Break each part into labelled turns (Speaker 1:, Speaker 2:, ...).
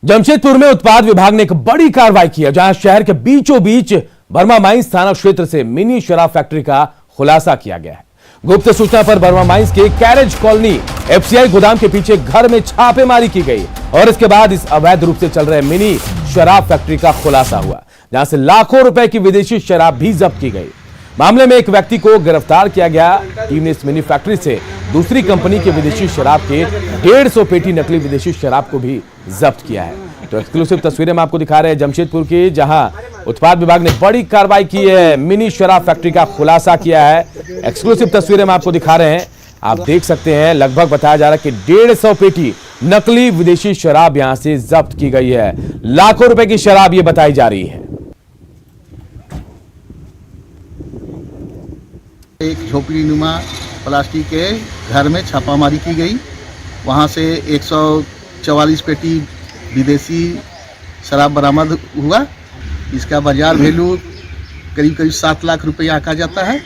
Speaker 1: जमशेदपुर में उत्पाद विभाग ने एक बड़ी कार्रवाई की है, जहां शहर के बीचों बीच बर्मा माइंस थाना क्षेत्र से मिनी शराब फैक्ट्री का खुलासा किया गया है। गुप्त सूचना पर बर्मा माइंस के कैरेज कॉलोनी एफसीआई गोदाम के पीछे घर में छापेमारी की गई और इसके बाद इस अवैध रूप से चल रहे मिनी शराब फैक्ट्री का खुलासा हुआ, जहां से लाखों रुपए की विदेशी शराब भी जब्त की गई। मामले में एक व्यक्ति को गिरफ्तार किया गया। टीम ने इस मिनी फैक्ट्री से दूसरी कंपनी के विदेशी शराब के 150 पेटी नकली विदेशी शराब को भी जब्त किया है। तो एक्सक्लूसिव तस्वीरें हम आपको दिखा रहे हैं जमशेदपुर की, जहां उत्पाद विभाग ने बड़ी कार्रवाई की है, मिनी शराब फैक्ट्री का खुलासा किया है। एक्सक्लूसिव तस्वीरें हम आपको दिखा रहे हैं, आप देख सकते हैं। लगभग बताया जा रहा है कि 150 पेटी नकली विदेशी शराब यहां से जब्त की गई है। लाखों रुपए की शराब ये बताई जा रही है।
Speaker 2: एक झोपड़ीनुमा प्लास्टिक के घर में छापामारी की गई, वहां से 144 पेटी विदेशी शराब बरामद हुआ। इसका बाजार वैल्यू करीब 7 लाख रुपया कहा जाता है।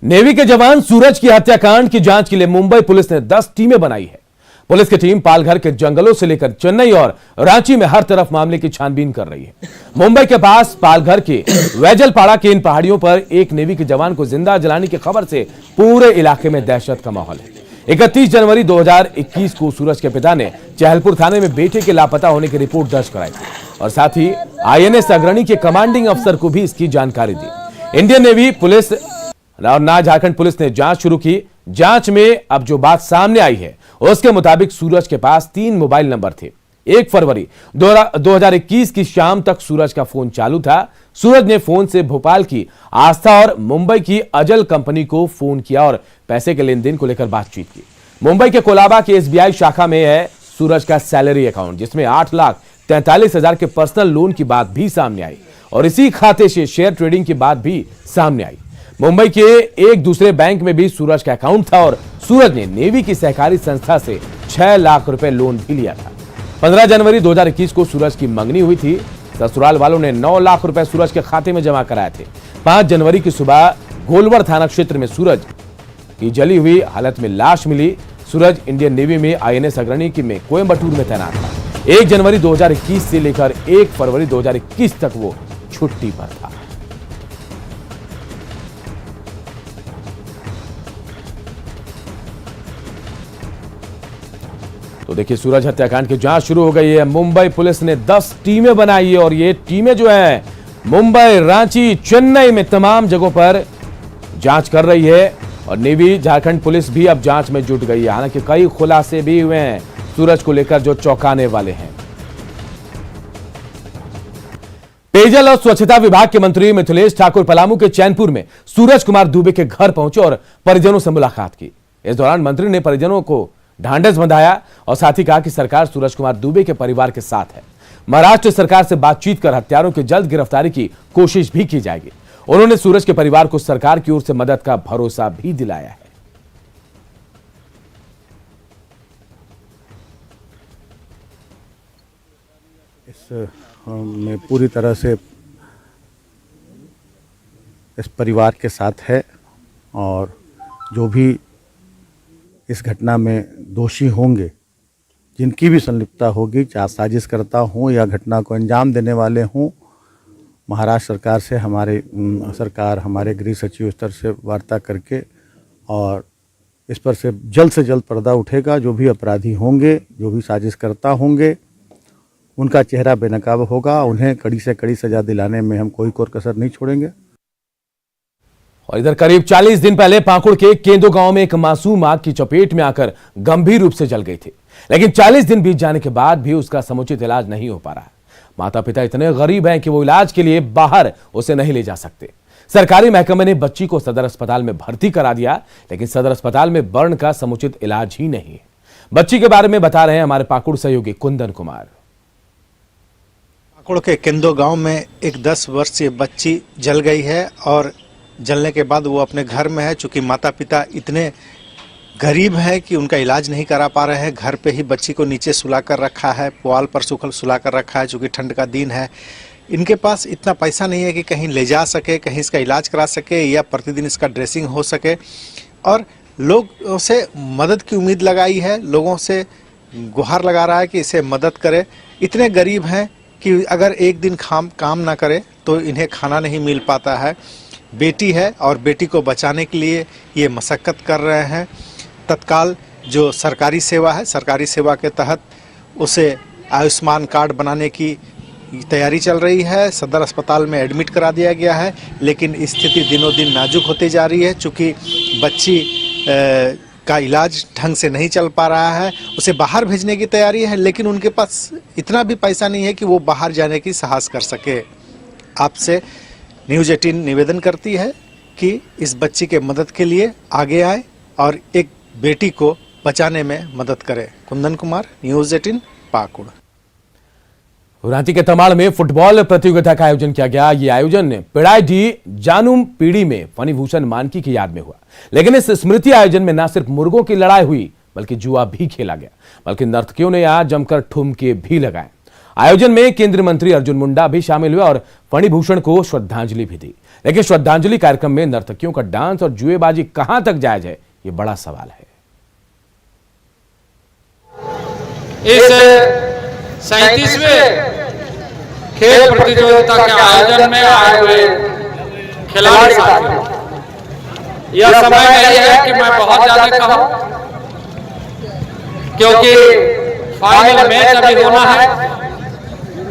Speaker 1: नेवी के जवान सूरज की हत्याकांड की जांच के लिए मुंबई पुलिस ने 10 टीमें बनाई है। पुलिस की टीम पालघर के जंगलों से लेकर चेन्नई और रांची में हर तरफ मामले की छानबीन कर रही है। मुंबई के पास पालघर के वैजलपाड़ा के इन पहाड़ियों पर एक नेवी के जवान को जिंदा जलाने की खबर से पूरे इलाके में दहशत का माहौल है। 31 जनवरी 2021 को सूरज के पिता ने चहलपुर थाने में बेटे के लापता होने की रिपोर्ट दर्ज कराई थी और साथ ही आईएनएस अग्रणी के कमांडिंग अफसर को भी इसकी जानकारी दी। इंडियन नेवी पुलिस और झारखंड पुलिस ने जांच शुरू की। जांच में अब जो बात सामने आई है उसके मुताबिक सूरज के पास 3 मोबाइल नंबर थे। 1 फरवरी 2021 की शाम तक सूरज का फोन चालू था। सूरज ने फोन से भोपाल की आस्था और मुंबई की अजल कंपनी को फोन किया और पैसे के लेन देन को लेकर बातचीत की। मुंबई के कोलाबा की एसबीआई शाखा में है सूरज का सैलरी अकाउंट, जिसमें 8,43,000 के पर्सनल लोन की बात भी सामने आई और इसी खाते से शेयर ट्रेडिंग की बात भी सामने आई। मुंबई के एक दूसरे बैंक में भी सूरज का अकाउंट था और सूरज ने नेवी की सहकारी संस्था से 6 लाख रुपए लोन भी लिया था। 15 जनवरी 2021 को सूरज की मंगनी हुई थी। ससुराल वालों ने 9 लाख रुपए सूरज के खाते में जमा कराए थे। 5 जनवरी की सुबह गोलवर थाना क्षेत्र में सूरज की जली हुई हालत में लाश मिली। सूरज इंडियन नेवी में आईएनएस अग्रणी में कोयम्बटूर में तैनात था। 1 जनवरी 2021 से लेकर 1 फरवरी 2021 तक वो छुट्टी पर था। तो देखिए, सूरज हत्याकांड की जांच शुरू हो गई है। मुंबई पुलिस ने 10 टीमें बनाई है और ये टीमें जो है मुंबई, रांची, चेन्नई में तमाम जगहों पर जांच कर रही है और नेवी, झारखंड पुलिस भी अब जांच में जुट गई है। हालांकि कई खुलासे भी हुए हैं सूरज को लेकर जो चौंकाने वाले हैं। पेयजल और स्वच्छता विभाग के मंत्री मिथिलेश ठाकुर पलामू के चैनपुर में सूरज कुमार दुबे के घर पहुंचे और परिजनों से मुलाकात की। इस दौरान मंत्री ने परिजनों को ढांढस बंधाया और साथ ही कहा कि सरकार सूरज कुमार दुबे के परिवार के साथ है। महाराष्ट्र सरकार से बातचीत कर हत्यारों की जल्द गिरफ्तारी की कोशिश भी की जाएगी। उन्होंने सूरज के परिवार को सरकार की ओर से मदद का भरोसा भी दिलाया है।
Speaker 3: मैं पूरी तरह से इस परिवार के साथ है और जो भी इस घटना में दोषी होंगे, जिनकी भी संलिप्तता होगी, चाहे साजिशकर्ता हों या घटना को अंजाम देने वाले हों, महाराष्ट्र सरकार से हमारे गृह सचिव स्तर से वार्ता करके और इस पर से जल्द पर्दा उठेगा। जो भी अपराधी होंगे, जो भी साजिशकर्ता होंगे, उनका चेहरा बेनकाब होगा। उन्हें कड़ी से कड़ी सजा दिलाने में हम कोई कसर नहीं छोड़ेंगे।
Speaker 1: और इधर करीब 40 दिन पहले पाकुड़ के केंदो गांव में एक मासूम आग की चपेट में आकर गंभीर रूप से जल गई थी, लेकिन 40 दिन बीत जाने के बाद भी उसका समुचित इलाज नहीं हो पा रहा है। माता पिता इतने गरीब हैं कि वो इलाज के लिए बाहर उसे नहीं ले जा सकते। सरकारी महकमे ने बच्ची को सदर अस्पताल में भर्ती करा दिया, लेकिन सदर अस्पताल में बर्न का समुचित इलाज ही नहीं है। बच्ची के बारे में बता रहे हैं हमारे पाकुड़ सहयोगी कुंदन कुमार।
Speaker 4: पाकुड़ के केंदो गांव में एक 10 वर्षीय बच्ची जल गई है और जलने के बाद वो अपने घर में है। चूंकि माता पिता इतने गरीब हैं कि उनका इलाज नहीं करा पा रहे हैं, घर पे ही बच्ची को नीचे सुला कर रखा है, पुआल पर सुला कर रखा है। चूंकि ठंड का दिन है, इनके पास इतना पैसा नहीं है कि कहीं ले जा सके, कहीं इसका इलाज करा सके या प्रतिदिन इसका ड्रेसिंग हो सके। और लोगों से मदद की उम्मीद लगाई है, लोगों से गुहार लगा रहा है कि इसे मदद करे। इतने गरीब हैं कि अगर एक दिन काम ना करे तो इन्हें खाना नहीं मिल पाता है। बेटी है और बेटी को बचाने के लिए ये मशक्कत कर रहे हैं। तत्काल जो सरकारी सेवा है, सरकारी सेवा के तहत उसे आयुष्मान कार्ड बनाने की तैयारी चल रही है। सदर अस्पताल में एडमिट करा दिया गया है, लेकिन स्थिति दिनों दिन नाजुक होती जा रही है। चूँकि बच्ची का इलाज ढंग से नहीं चल पा रहा है, उसे बाहर भेजने की तैयारी है, लेकिन उनके पास इतना भी पैसा नहीं है कि वो बाहर जाने की साहस कर सके। आपसे न्यूज़ 18 निवेदन करती है कि इस बच्ची के मदद के लिए आगे आए और एक बेटी को बचाने में मदद करें। कुंदन कुमार, न्यूज़ 18 पाकुड़।
Speaker 1: रांची के तमाड़ में फुटबॉल प्रतियोगिता का आयोजन किया गया। ये आयोजन पिड़ाईडीह जानुम पीढ़ी में फणिभूषण मानकी की याद में हुआ, लेकिन इस स्मृति आयोजन में न सिर्फ मुर्गों की लड़ाई हुई बल्कि जुआ भी खेला गया, बल्कि नर्तकियों ने यहां जमकर ठुमके भी लगाए। आयोजन में केंद्रीय मंत्री अर्जुन मुंडा भी शामिल हुए और फणिभूषण को श्रद्धांजलि भी दी। लेकिन श्रद्धांजलि कार्यक्रम में नर्तकियों का डांस और जुएबाजी कहां तक जायज है, ये बड़ा सवाल है।
Speaker 5: इस 37वें खेल प्रतियोगिता के आयोजन में आए हुए खिलाड़ी साथियों, यह समय नहीं है कि मैं बहुत ज्यादा कहूं, क्योंकि फाइनल मैच अभी होना है।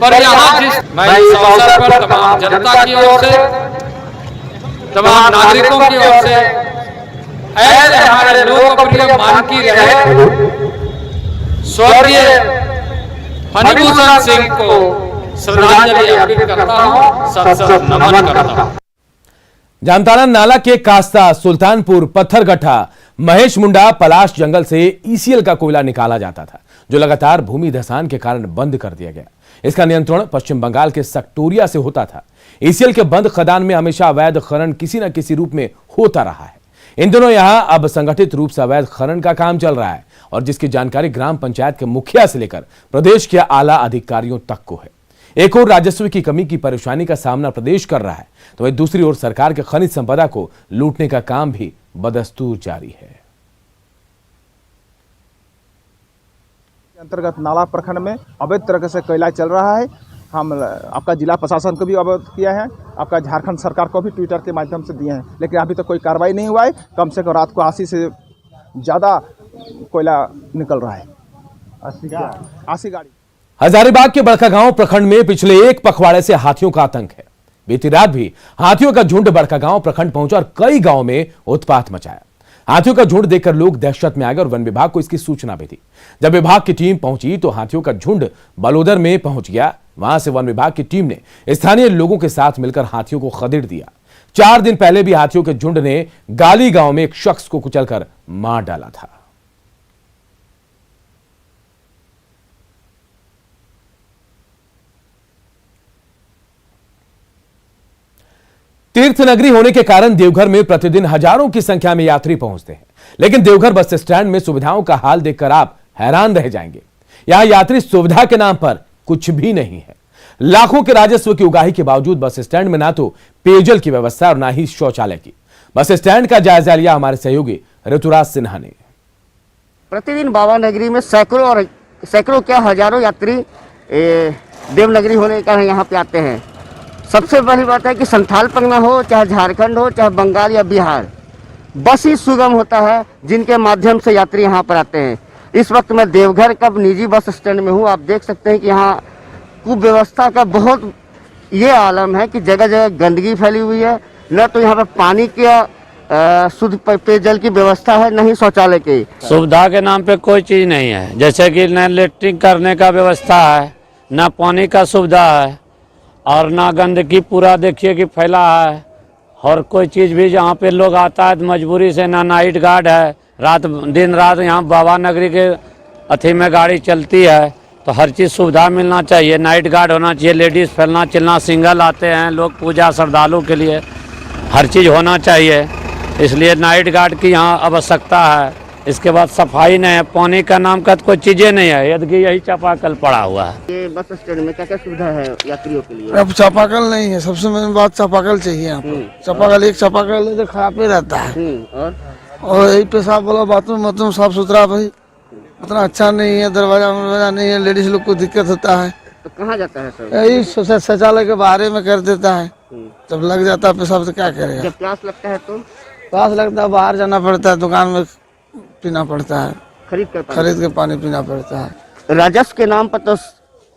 Speaker 5: पर यहाँ मैं इस अवसर पर तमाम जनता की ओर से, तमाम नागरिकों की ओर से ऐसे हमारे लोकप्रिय मानकी रहे स्वर्गीय फणिभूषण सिंह को श्रद्धांजलि अर्पित करता हूं, सत नमन करता हूं।
Speaker 1: जामताड़ा नाला के कास्ता, सुल्तानपुर, पत्थरगट्ठा, महेश मुंडा पलाश जंगल से ईसीएल का कोयला निकाला जाता था, जो लगातार भूमि धसान के कारण बंद कर दिया गया। इसका नियंत्रण पश्चिम बंगाल के सक्टोरिया से होता था। ईसीएल के बंद खदान में हमेशा अवैध खनन किसी न किसी रूप में होता रहा है। इन दिनों यहां अब संगठित रूप से अवैध खनन का काम चल रहा है, और जिसकी जानकारी ग्राम पंचायत के मुखिया से लेकर प्रदेश के आला अधिकारियों तक को है। एक और राजस्व की कमी की परेशानी का सामना प्रदेश कर रहा है, तो वहीं दूसरी ओर सरकार के खनिज संपदा को लूटने का काम भी बदस्तूर जारी है।
Speaker 6: अंतर्गत नाला प्रखंड में अवैध तरीके से कोयला चल रहा है। हम आपका जिला प्रशासन को भी अवगत किया है, आपका झारखंड सरकार को भी ट्विटर के माध्यम से दिए हैं, लेकिन अभी तक कोई कार्रवाई नहीं हुआ है। कम से कम रात को 80 से ज़्यादा कोयला निकल रहा है। 80 गाड़ी।
Speaker 1: हजारीबाग के बड़कागांव प्रखंड में पिछले एक पखवाड़े से हाथियों का आतंक है। बीती रात भी हाथियों का झुंड बड़कागांव प्रखंड पहुंचा और कई गांवों में उत्पात मचाया। हाथियों का झुंड देखकर लोग दहशत में आ गए और वन विभाग को इसकी सूचना भी दी। जब विभाग की टीम पहुंची तो हाथियों का झुंड बलोदर में पहुंच गया। वहां से वन विभाग की टीम ने स्थानीय लोगों के साथ मिलकर हाथियों को खदेड़ दिया। 4 दिन पहले भी हाथियों के झुंड ने गाली गांव में एक शख्स को कुचलकर मार डाला था। तीर्थ नगरी होने के कारण देवघर में प्रतिदिन हजारों की संख्या में यात्री पहुंचते हैं, लेकिन देवघर बस स्टैंड में सुविधाओं का हाल देखकर आप हैरान रह जाएंगे। यहां यात्री सुविधा के नाम पर कुछ भी नहीं है। लाखों के राजस्व की उगाही के बावजूद बस स्टैंड में ना तो पेयजल की व्यवस्था और ना ही शौचालय की। बस स्टैंड का जायजा लिया हमारे सहयोगी ऋतुराज सिन्हा ने।
Speaker 7: प्रतिदिन बाबा नगरी में सैकड़ों क्या हजारों यात्री देवनगरी होने का यहाँ पे आते हैं। सबसे बड़ी बात है कि संथाल पंगना हो, चाहे झारखंड हो, चाहे बंगाल या बिहार, बस ही सुगम होता है जिनके माध्यम से यात्री यहाँ पर आते हैं। इस वक्त मैं देवघर का निजी बस स्टैंड में हूँ। आप देख सकते हैं कि यहाँ कुव्यवस्था का बहुत ये आलम है कि जगह जगह गंदगी फैली हुई है। न तो यहाँ पर पानी के शुद्ध पेयजल की व्यवस्था है, न ही शौचालय की
Speaker 8: सुविधा के नाम पे कोई चीज़ नहीं है। जैसे कि न लेटरिन करने का व्यवस्था है, न पानी का सुविधा है, और ना गंदगी पूरा देखिए कि फैला है। और कोई चीज़ भी जहाँ पे लोग आता है तो मजबूरी से ना नाइट गार्ड है। दिन रात यहाँ बाबा नगरी के अथी में गाड़ी चलती है, तो हर चीज़ सुविधा मिलना चाहिए। नाइट गार्ड होना चाहिए, लेडीज़ फैलना चलना, सिंगल आते हैं लोग पूजा श्रद्धालु के लिए, हर चीज़ होना चाहिए। इसलिए नाइट गार्ड की यहाँ आवश्यकता है। इसके बाद सफाई नहीं है, पानी का नाम का तो कोई चीज़ें नहीं है, यदि यही चापाकल पड़ा हुआ है।
Speaker 7: ये बस स्टैंड में क्या क्या सुविधा है यात्रियों के लिए?
Speaker 9: अब चापाकल नहीं है, सबसे मेन बात चापाकल चाहिए यहाँ पर। चापाकल एक चापाकल है तो खराब ही रहता है, और यही पेशाब वाला बाथरूम साफ सुथरा भाई उतना अच्छा नहीं है, दरवाजा नहीं है, लेडीज लोग को दिक्कत होता है।
Speaker 7: तो कहाँ जाता है सर?
Speaker 9: यही शौचालय के बाहर में कर देता है, जब लग जाता है पेशाब तो क्या करेगा।
Speaker 7: जब प्यास लगता है तो
Speaker 9: प्यास लगता है बाहर जाना पड़ता है, दुकान में पीना पड़ता है,
Speaker 7: खरीद के
Speaker 9: पानी पीना पड़ता है।
Speaker 7: राजस्व के नाम पर तो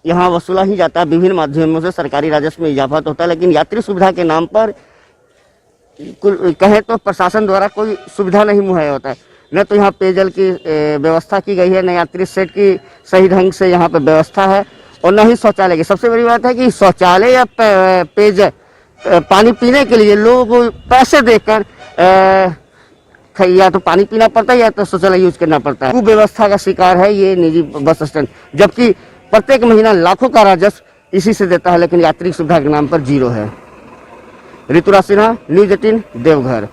Speaker 7: यहाँ वसूला ही जाता है, विभिन्न माध्यमों से सरकारी राजस्व में इजाफा तो होता है, लेकिन यात्री सुविधा के नाम पर कहें तो प्रशासन द्वारा कोई सुविधा नहीं मुहैया होता है। न तो यहाँ पेयजल की व्यवस्था की गई है, न यात्री सेट की सही ढंग से यहाँ पर व्यवस्था है, और न ही शौचालय की। सबसे बड़ी बात है कि शौचालय या पेयजल पानी पीने के लिए लोग पैसे देकर या तो पानी पीना पड़ता है या तो शौचालय यूज करना पड़ता है। कुव्यवस्था का शिकार है ये निजी बस स्टैंड, जबकि प्रत्येक महीना लाखों का राजस्व इसी से देता है, लेकिन यात्री सुविधा के नाम पर जीरो है। Rituraj Sinha, News 18, Deoghar.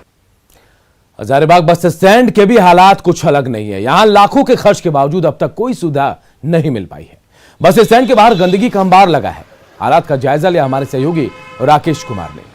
Speaker 1: Hazaribagh bus stand के भी हालात कुछ अलग नहीं है। यहां लाखों के खर्च के बावजूद अब तक कोई सुविधा नहीं मिल पाई है। बस स्टैंड के बाहर गंदगी का अंबार लगा है। हालात का जायजा लिया हमारे सहयोगी राकेश कुमार ने।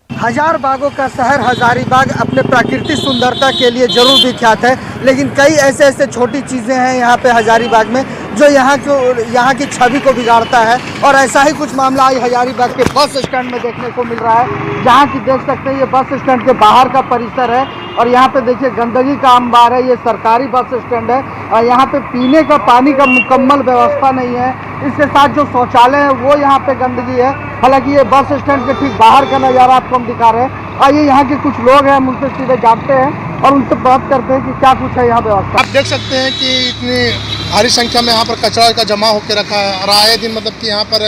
Speaker 10: हजार बागों का शहर हजारीबाग अपने प्राकृतिक सुंदरता के लिए जरूर विख्यात है, लेकिन कई ऐसे छोटी चीज़ें हैं यहाँ पे हजारीबाग में जो यहाँ की छवि को बिगाड़ता है। और ऐसा ही कुछ मामला आज हजारीबाग के बस स्टैंड में देखने को मिल रहा है, जहाँ की देख सकते हैं ये बस स्टैंड के बाहर का परिसर है और यहाँ पे देखिए गंदगी का अंबार है। ये सरकारी बस स्टैंड है और यहाँ पे पीने का पानी का मुकम्मल व्यवस्था नहीं है। इसके साथ जो शौचालय है वो यहाँ पे गंदगी है। हालांकि ये बस स्टैंड के ठीक बाहर का नज़ारा आपको हम दिखा रहे हैं। आइए यहाँ के कुछ लोग हैं, हम उनसे सीधे जानते हैं और उनसे बात करते हैं कि क्या कुछ है यहाँ व्यवस्था।
Speaker 11: आप देख सकते हैं कि इतनी भारी संख्या में यहाँ पर कचरा का जमा होकर रखा है और आए दिन मतलब कि यहाँ पर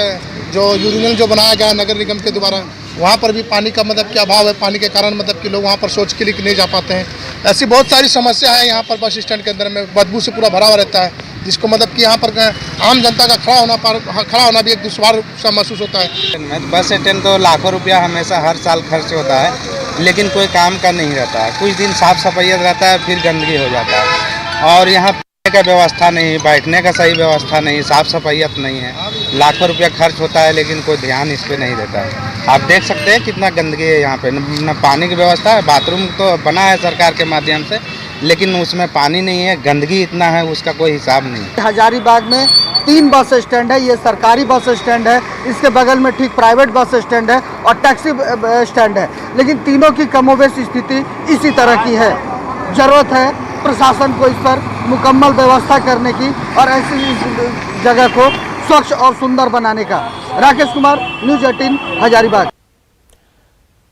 Speaker 11: जो यूरिनल जो बनाया गया है नगर निगम के द्वारा, वहाँ पर भी पानी का मतलब कि अभाव है। पानी के कारण मतलब कि लोग वहाँ पर शौच के लिए नहीं जा पाते हैं। ऐसी बहुत सारी समस्या है यहाँ पर बस स्टैंड के अंदर में, बदबू से पूरा भरा हुआ रहता है, जिसको मतलब कि यहाँ पर आम जनता का खड़ा होना भी एक दुश्वार सा महसूस होता है।
Speaker 12: बस स्टैंड तो लाखों रुपया हमेशा हर साल खर्च होता है, लेकिन कोई काम का नहीं रहता है। कुछ दिन साफ सफाइयत रहता है, फिर गंदगी हो जाता है। और यहाँ पीने का व्यवस्था नहीं, बैठने का सही व्यवस्था नहीं, साफ सफाइयत नहीं है। लाखों रुपया खर्च होता है, लेकिन कोई ध्यान इस पर नहीं देता है। आप देख सकते हैं कितना गंदगी है यहाँ पे। न पानी की व्यवस्था है, बाथरूम तो बना है सरकार के माध्यम से, लेकिन उसमें पानी नहीं है, गंदगी इतना है उसका कोई हिसाब नहीं।
Speaker 10: हजारीबाग में 3 बस स्टैंड है। ये सरकारी बस स्टैंड है, इसके बगल में ठीक प्राइवेट बस स्टैंड है और टैक्सी स्टैंड है, लेकिन तीनों की कमोबेश स्थिति इसी तरह की है। जरूरत है प्रशासन को इस पर मुकम्मल व्यवस्था करने की और ऐसी जगह को स्वच्छ और सुंदर बनाने का। राकेश कुमार, न्यूज 18, हजारीबाग।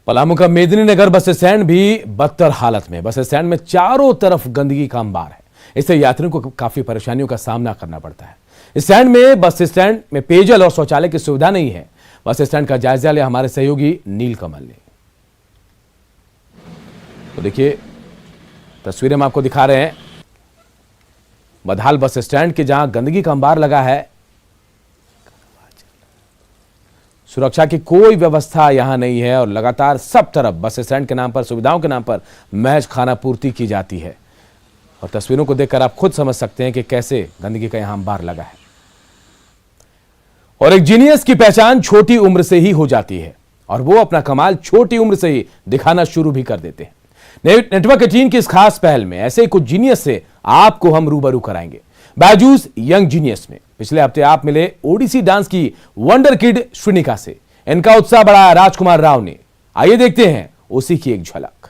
Speaker 1: पलामू का मेदिनीनगर बस स्टैंड भी बदतर हालत में। बस स्टैंड में चारों तरफ गंदगी का अंबार है। इससे यात्रियों को काफी परेशानियों का सामना करना पड़ता है। स्टैंड में बस स्टैंड में पेयजल और शौचालय की सुविधा नहीं है। बस स्टैंड का जायजा लिया हमारे सहयोगी नीलकमल ने। तो देखिए तस्वीरें हम आपको दिखा रहे हैं बदहाल बस स्टैंड के, जहां गंदगी का अंबार लगा है। सुरक्षा की कोई व्यवस्था यहां नहीं है और लगातार सब तरफ बस स्टैंड के नाम पर, सुविधाओं के नाम पर महज खाना पूर्ति की जाती है। और तस्वीरों को देखकर आप खुद समझ सकते हैं कि कैसे गंदगी का यहां अंबार लगा है। और एक जीनियस की पहचान छोटी उम्र से ही हो जाती है और वो अपना कमाल छोटी उम्र से ही दिखाना शुरू भी कर देते हैं। नेटवर्क 18 की इस खास पहल में ऐसे ही कुछ जीनियस से आपको हम रूबरू कराएंगे। बायजूस यंग जीनियस में पिछले हफ्ते आप मिले ओडिसी डांस की वंडर किड श्रीनिका से। इनका उत्साह बढ़ाया राजकुमार राव ने। आइए देखते हैं उसी की एक झलक।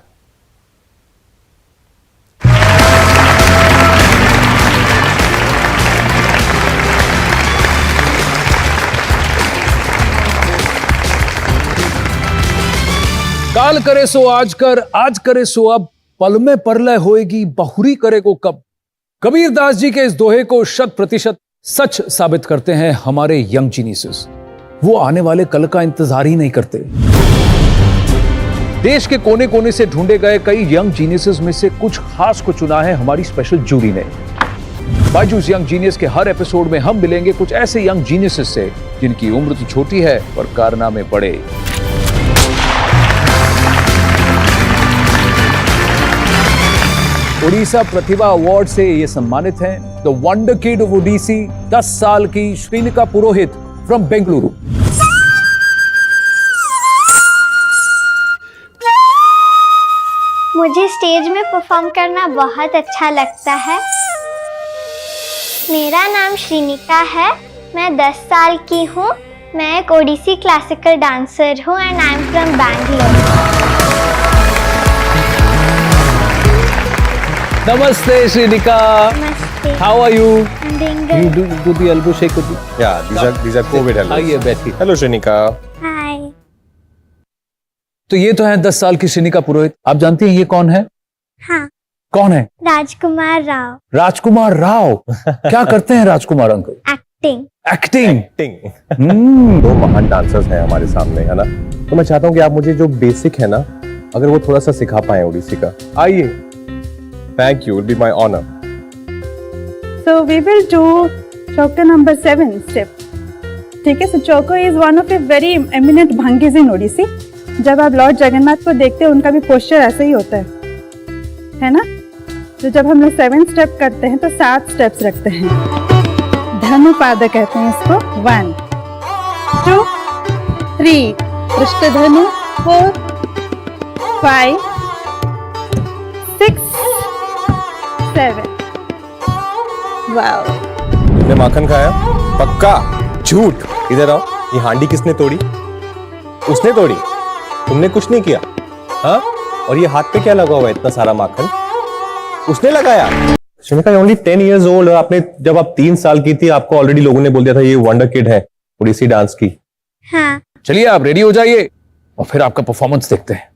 Speaker 13: काल करे सो आज कर, आज करे सो अब, पल में परलय होएगी, बहुरी करे को कब। कबीर दास जी के इस दोहे को 100% सच साबित करते हैं हमारे यंग जीनियसेस। वो आने वाले कल का इंतजार ही नहीं करते। देश के कोने कोने से ढूंढे गए कई यंग जीनियसेस में से कुछ खास को चुना है हमारी स्पेशल जूरी ने। बायजूस यंग जीनियस के हर एपिसोड में हम मिलेंगे कुछ ऐसे यंग जीनियसेस से जिनकी उम्र तो छोटी है पर कारनामे बड़े। ओडिशा प्रतिभा अवार्ड से ये सम्मानित हैं the wonder kid of Odissi 10 साल की श्रीनिका पुरोहित फ्रॉम बेंगलुरु।
Speaker 14: मुझे स्टेज में परफॉर्म करना बहुत अच्छा लगता है। मेरा नाम श्रीनिका है, मैं 10 साल की हूँ। मैं एक ओडिसी क्लासिकल डांसर हूँ and I am from Bangalore.
Speaker 13: नमस्ते श्रीनिका।
Speaker 14: नमस्ते।
Speaker 13: How are you?
Speaker 14: You
Speaker 13: do the elbow shake with me.
Speaker 15: Yeah, these are COVID hellos.
Speaker 13: आइए बैठिए।
Speaker 15: Hello Shrenika.
Speaker 14: हाय।
Speaker 13: तो ये तो है 10 साल की श्रीनिका पुरोहित। आप जानती हैं ये कौन है?
Speaker 14: हाँ।
Speaker 13: कौन है?
Speaker 14: राजकुमार राव।
Speaker 13: राजकुमार राव। क्या करते हैं राजकुमार अंकल?
Speaker 14: एक्टिंग।
Speaker 13: एक्टिंग।
Speaker 15: दो महान डांसर्स हैं हमारे सामने, है ना? तो मैं चाहता हूँ कि आप मुझे जो बेसिक है ना, अगर वो थोड़ा सा सिखा पाए ओडिसी का। आइए। Thank you, it will be my honor.
Speaker 16: So we will do Chauka number 7 step. ठीक है, so Chauka is one of a very eminent bhangis in Odissi. जब आप लॉर्ड जगन्नाथ को देखते हैं उनका भी पोस्चर ऐसा ही होता है ना? तो जब हम लोग 7 स्टेप करते हैं तो 7 स्टेप्स रखते हैं। धनुपाद कहते हैं इसको। 1 2 3 पृष्ठ धनु, 4 5 6 7। वाओ।
Speaker 15: तुमने माखन खाया? पक्का? झूठ। इधर आओ। ये हांडी किसने तोड़ी? उसने तोड़ी। तुमने कुछ नहीं किया। हाँ? और ये हाथ पे क्या लगा हुआ है इतना सारा माखन? उसने लगाया। Shrinika only 10 years old। आपने जब आप 3 साल की थी आपको ऑलरेडी लोगों ने बोल दिया था ये वंडर किड है ओडिसी डांस की।
Speaker 14: हाँ।
Speaker 13: चलिए आप रेडी हो जाइए और फिर आपका परफॉर्मेंस देखते हैं।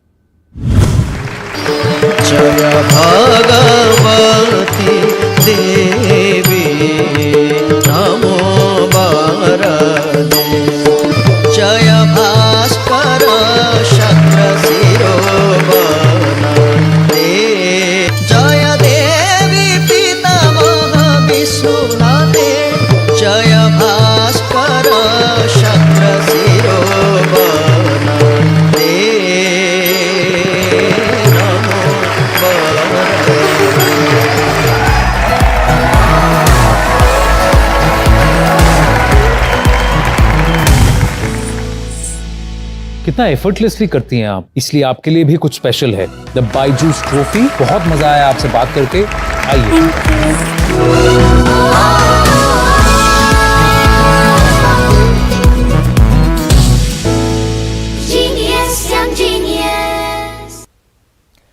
Speaker 17: जय भगवती देवी नमो वरदे, जय भास्कर शक्र शिरोमणि, जय देवी पितामह विष्णुनाथे, जय भास्कर शक्र शिरोमणि।
Speaker 13: कितना एफर्टलेसली करती हैं आप, इसलिए आपके लिए भी कुछ स्पेशल है, द बायजूस ट्रॉफी। बहुत मजा आया आपसे बात करके। आइए।